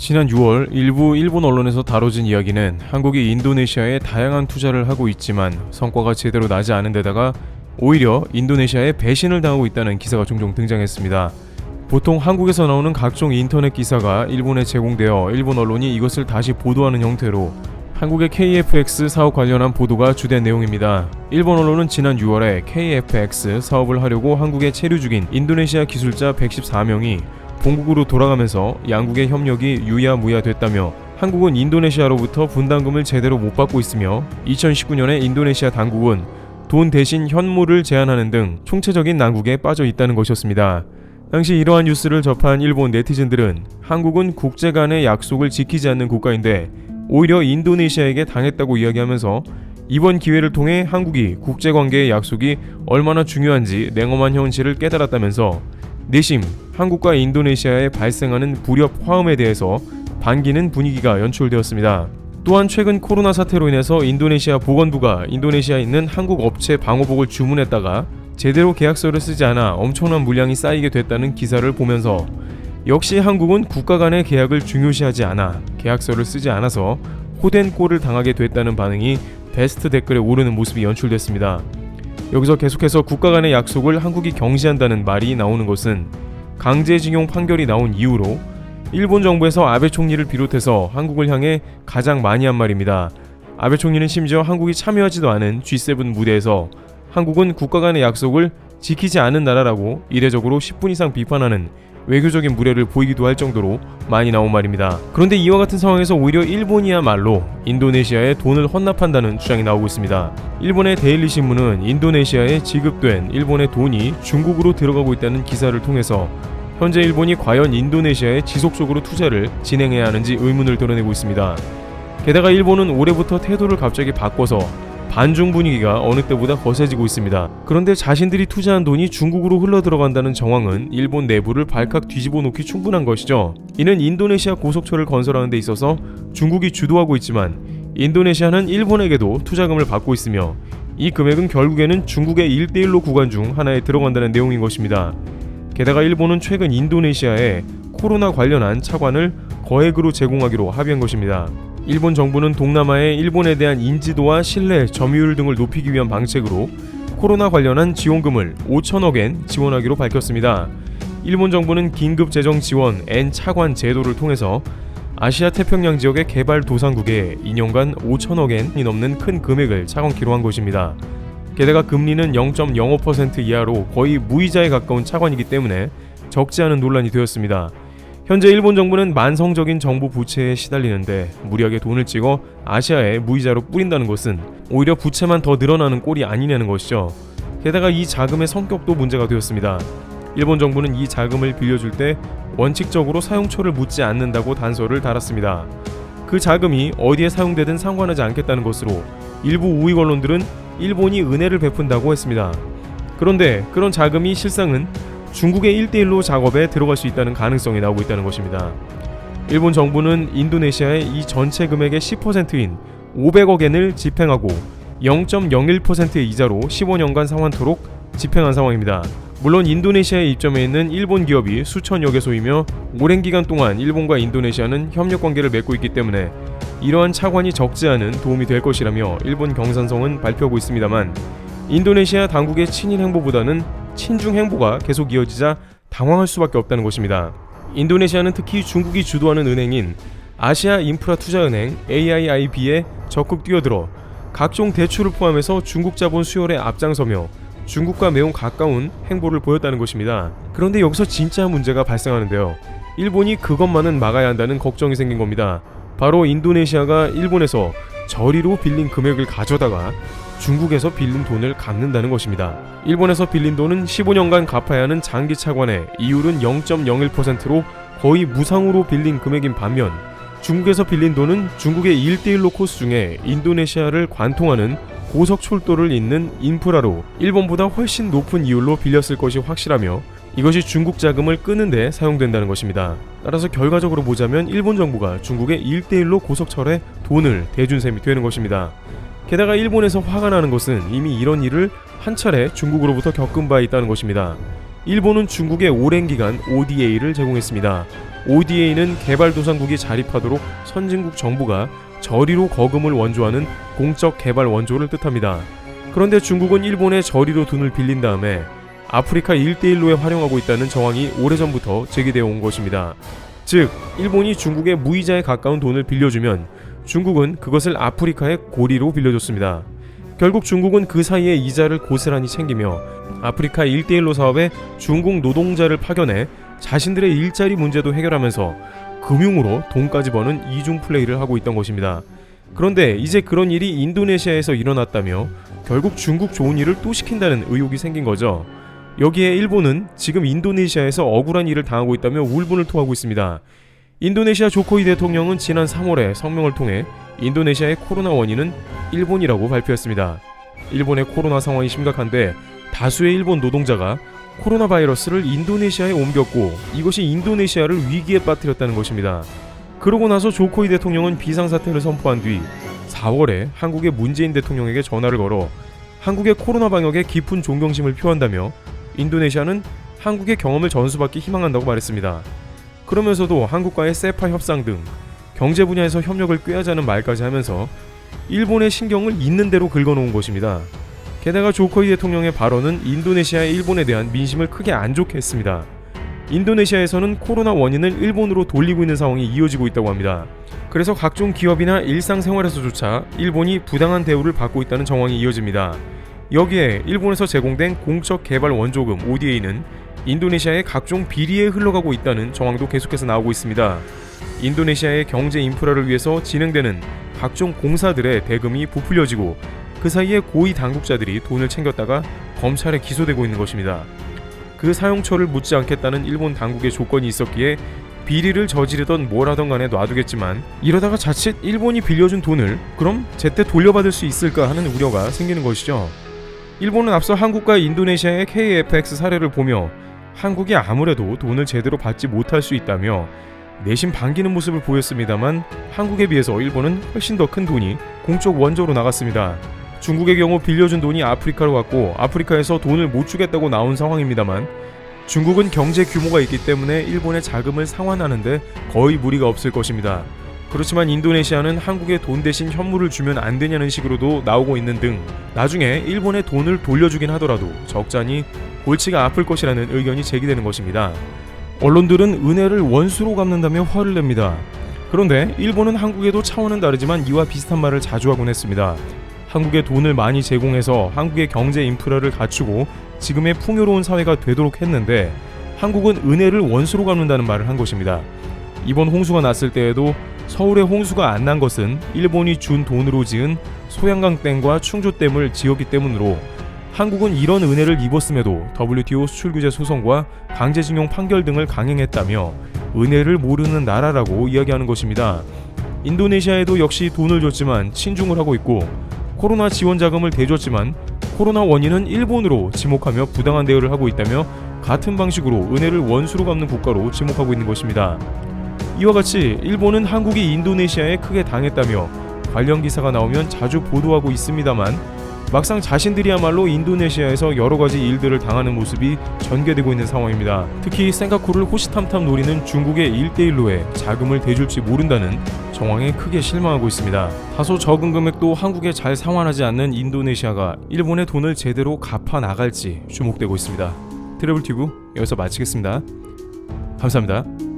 지난 6월 일부 일본 언론에서 다뤄진 이야기는 한국이 인도네시아에 다양한 투자를 하고 있지만 성과가 제대로 나지 않은 데다가 오히려 인도네시아에 배신을 당하고 있다는 기사가 종종 등장했습니다. 보통 한국에서 나오는 각종 인터넷 기사가 일본에 제공되어 일본 언론이 이것을 다시 보도하는 형태로 한국의 KFX 사업 관련한 보도가 주된 내용입니다. 일본 언론은 지난 6월에 KFX 사업을 하려고 한국에 체류 중인 인도네시아 기술자 114명이 본국으로 돌아가면서 양국의 협력이 유야무야 됐다며 한국은 인도네시아로부터 분담금을 제대로 못 받고 있으며 2019년에 인도네시아 당국은 돈 대신 현물을 제한하는 등 총체적인 난국에 빠져 있다는 것이었습니다. 당시 이러한 뉴스를 접한 일본 네티즌들은 한국은 국제 간의 약속을 지키지 않는 국가인데 오히려 인도네시아에게 당했다고 이야기하면서 이번 기회를 통해 한국이 국제관계의 약속이 얼마나 중요한지 냉엄한 현실을 깨달았다면서 내심 한국과 인도네시아에 발생하는 불협 화음에 대해서 반기는 분위기가 연출되었습니다. 또한 최근 코로나 사태로 인해서 인도네시아 보건부가 인도네시아에 있는 한국 업체 방호복을 주문했다가 제대로 계약서를 쓰지 않아 엄청난 물량이 쌓이게 됐다는 기사를 보면서 역시 한국은 국가 간의 계약을 중요시하지 않아 계약서를 쓰지 않아서 호된 꼴을 당하게 됐다는 반응이 베스트 댓글에 오르는 모습이 연출됐습니다. 여기서 계속해서 국가 간의 약속을 한국이 경시한다는 말이 나오는 것은 강제징용 판결이 나온 이후로 일본 정부에서 아베 총리를 비롯해서 한국을 향해 가장 많이 한 말입니다. 아베 총리는 심지어 한국이 참여하지도 않은 G7 무대에서 한국은 국가 간의 약속을 지키지 않은 나라라고 이례적으로 10분 이상 비판하는 외교적인 무례를 보이기도 할 정도로 많이 나온 말입니다. 그런데 이와 같은 상황에서 오히려 일본이야말로 인도네시아에 돈을 헌납한다는 주장이 나오고 있습니다. 일본의 데일리 신문은 인도네시아에 지급된 일본의 돈이 중국으로 들어가고 있다는 기사를 통해서 현재 일본이 과연 인도네시아에 지속적으로 투자를 진행해야 하는지 의문을 드러내고 있습니다. 게다가 일본은 올해부터 태도를 갑자기 바꿔서 반중 분위기가 어느 때보다 거세지고 있습니다. 그런데 자신들이 투자한 돈이 중국으로 흘러들어간다는 정황은 일본 내부를 발칵 뒤집어 놓기 충분한 것이죠. 이는 인도네시아 고속철을 건설하는 데 있어서 중국이 주도하고 있지만 인도네시아는 일본에게도 투자금을 받고 있으며 이 금액은 결국에는 중국의 1대1로 구간 중 하나에 들어간다는 내용인 것입니다. 게다가 일본은 최근 인도네시아에 코로나 관련한 차관을 거액으로 제공하기로 합의한 것입니다. 일본 정부는 동남아의 일본에 대한 인지도와 신뢰, 점유율 등을 높이기 위한 방책으로 코로나 관련한 지원금을 5천억엔 지원하기로 밝혔습니다. 일본 정부는 긴급 재정 지원 N 차관 제도를 통해서 아시아 태평양 지역의 개발 도상국에 2년간 5천억엔이 넘는 큰 금액을 차관키로 한 것입니다. 게다가 금리는 0.05% 이하로 거의 무이자에 가까운 차관이기 때문에 적지 않은 논란이 되었습니다. 현재 일본 정부는 만성적인 정부 부채에 시달리는데 무리하게 돈을 찍어 아시아에 무이자로 뿌린다는 것은 오히려 부채만 더 늘어나는 꼴이 아니냐는 것이죠. 게다가 이 자금의 성격도 문제가 되었습니다. 일본 정부는 이 자금을 빌려줄 때 원칙적으로 사용처를 묻지 않는다고 단서를 달았습니다. 그 자금이 어디에 사용되든 상관하지 않겠다는 것으로 일부 우익 언론들은 일본이 은혜를 베푼다고 했습니다. 그런데 그런 자금이 실상은 중국의 1대1로 작업에 들어갈 수 있다는 가능성이 나오고 있다는 것입니다. 일본 정부는 인도네시아의 이 전체 금액의 10%인 500억엔을 집행하고 0.01%의 이자로 15년간 상환토록 집행한 상황입니다. 물론 인도네시아에 입점해 있는 일본 기업이 수천여 개소이며 오랜 기간 동안 일본과 인도네시아는 협력관계를 맺고 있기 때문에 이러한 차관이 적지 않은 도움이 될 것이라며 일본 경산성은 발표하고 있습니다만 인도네시아 당국의 친일 행보보다는 친중 행보가 계속 이어지자 당황할 수밖에 없다는 것입니다. 인도네시아는 특히 중국이 주도하는 은행인 아시아 인프라 투자은행 AIIB에 적극 뛰어들어 각종 대출을 포함해서 중국 자본 수혈에 앞장서며 중국과 매우 가까운 행보를 보였다는 것입니다. 그런데 여기서 진짜 문제가 발생하는데요. 일본이 그것만은 막아야 한다는 걱정이 생긴 겁니다. 바로 인도네시아가 일본에서 저리로 빌린 금액을 가져다가 중국에서 빌린 돈을 갚는다는 것입니다. 일본에서 빌린 돈은 15년간 갚아야 하는 장기 차관에 이율은 0.01%로 거의 무상으로 빌린 금액인 반면 중국에서 빌린 돈은 중국의 1대1로 코스 중에 인도네시아를 관통하는 고속철도를 잇는 인프라로 일본보다 훨씬 높은 이율로 빌렸을 것이 확실하며 이것이 중국 자금을 끄는 데 사용된다는 것입니다. 따라서 결과적으로 보자면 일본 정부가 중국의 1대1로 고속철에 돈을 대준 셈이 되는 것입니다. 게다가 일본에서 화가 나는 것은 이미 이런 일을 한 차례 중국으로부터 겪은 바 있다는 것입니다. 일본은 중국에 오랜 기간 ODA를 제공했습니다. ODA는 개발도상국이 자립하도록 선진국 정부가 저리로 거금을 원조하는 공적 개발 원조를 뜻합니다. 그런데 중국은 일본에 저리로 돈을 빌린 다음에 아프리카 1대1로에 활용하고 있다는 정황이 오래전부터 제기되어 온 것입니다. 즉, 일본이 중국에 무이자에 가까운 돈을 빌려주면 중국은 그것을 아프리카의 고리로 빌려줬습니다. 결국 중국은 그 사이에 이자를 고스란히 챙기며 아프리카 1대1로 사업에 중국 노동자를 파견해 자신들의 일자리 문제도 해결하면서 금융으로 돈까지 버는 이중 플레이를 하고 있던 것입니다. 그런데 이제 그런 일이 인도네시아에서 일어났다며 결국 중국 좋은 일을 또 시킨다는 의혹이 생긴 거죠. 여기에 일본은 지금 인도네시아에서 억울한 일을 당하고 있다며 울분을 토하고 있습니다. 인도네시아 조코이 대통령은 지난 3월에 성명을 통해 인도네시아의 코로나 원인은 일본이라고 발표했습니다. 일본의 코로나 상황이 심각한데 다수의 일본 노동자가 코로나 바이러스를 인도네시아에 옮겼고 이것이 인도네시아를 위기에 빠뜨렸다는 것입니다. 그러고 나서 조코이 대통령은 비상사태를 선포한 뒤 4월에 한국의 문재인 대통령에게 전화를 걸어 한국의 코로나 방역에 깊은 존경심을 표한다며 인도네시아는 한국의 경험을 전수받기 희망한다고 말했습니다. 그러면서도 한국과의 세파 협상 등 경제 분야에서 협력을 꾀하자는 말까지 하면서 일본의 신경을 있는 대로 긁어놓은 것입니다. 게다가 조코이 대통령의 발언은 인도네시아의 일본에 대한 민심을 크게 안 좋게 했습니다. 인도네시아에서는 코로나 원인을 일본으로 돌리고 있는 상황이 이어지고 있다고 합니다. 그래서 각종 기업이나 일상생활에서조차 일본이 부당한 대우를 받고 있다는 정황이 이어집니다. 여기에 일본에서 제공된 공적 개발 원조금 ODA는 인도네시아의 각종 비리에 흘러가고 있다는 정황도 계속해서 나오고 있습니다. 인도네시아의 경제 인프라를 위해서 진행되는 각종 공사들의 대금이 부풀려지고 그 사이에 고위 당국자들이 돈을 챙겼다가 검찰에 기소되고 있는 것입니다. 그 사용처를 묻지 않겠다는 일본 당국의 조건이 있었기에 비리를 저지르던 뭘 하던 간에 놔두겠지만 이러다가 자칫 일본이 빌려준 돈을 그럼 제때 돌려받을 수 있을까 하는 우려가 생기는 것이죠. 일본은 앞서 한국과 인도네시아의 KFX 사례를 보며 한국이 아무래도 돈을 제대로 받지 못할 수 있다며 내심 반기는 모습을 보였습니다만 한국에 비해서 일본은 훨씬 더 큰 돈이 공적 원조로 나갔습니다. 중국의 경우 빌려준 돈이 아프리카로 갔고 아프리카에서 돈을 못 주겠다고 나온 상황입니다만 중국은 경제 규모가 있기 때문에 일본의 자금을 상환하는데 거의 무리가 없을 것입니다. 그렇지만 인도네시아는 한국에 돈 대신 현물을 주면 안 되냐는 식으로도 나오고 있는 등 나중에 일본에 돈을 돌려주긴 하더라도 적잖이 골치가 아플 것이라는 의견이 제기되는 것입니다. 언론들은 은혜를 원수로 갚는다며 화를 냅니다. 그런데 일본은 한국에도 차원은 다르지만 이와 비슷한 말을 자주 하곤 했습니다. 한국에 돈을 많이 제공해서 한국의 경제 인프라를 갖추고 지금의 풍요로운 사회가 되도록 했는데 한국은 은혜를 원수로 갚는다는 말을 한 것입니다. 이번 홍수가 났을 때에도 서울에 홍수가 안 난 것은 일본이 준 돈으로 지은 소양강댐과 충주댐을 지었기 때문으로 한국은 이런 은혜를 입었음에도 WTO 수출규제 소송과 강제징용 판결 등을 강행했다며 은혜를 모르는 나라라고 이야기하는 것입니다. 인도네시아에도 역시 돈을 줬지만 친중을 하고 있고 코로나 지원 자금을 대줬지만 코로나 원인은 일본으로 지목하며 부당한 대우를 하고 있다며 같은 방식으로 은혜를 원수로 갚는 국가로 지목하고 있는 것입니다. 이와 같이 일본은 한국이 인도네시아에 크게 당했다며 관련 기사가 나오면 자주 보도하고 있습니다만 막상 자신들이야말로 인도네시아에서 여러가지 일들을 당하는 모습이 전개되고 있는 상황입니다. 특히 싱가포르를 호시탐탐 노리는 중국의 1대1로에 자금을 대줄지 모른다는 정황에 크게 실망하고 있습니다. 다소 적은 금액도 한국에 잘 상환하지 않는 인도네시아가 일본의 돈을 제대로 갚아 나갈지 주목되고 있습니다. 트래블 튜브 여기서 마치겠습니다. 감사합니다.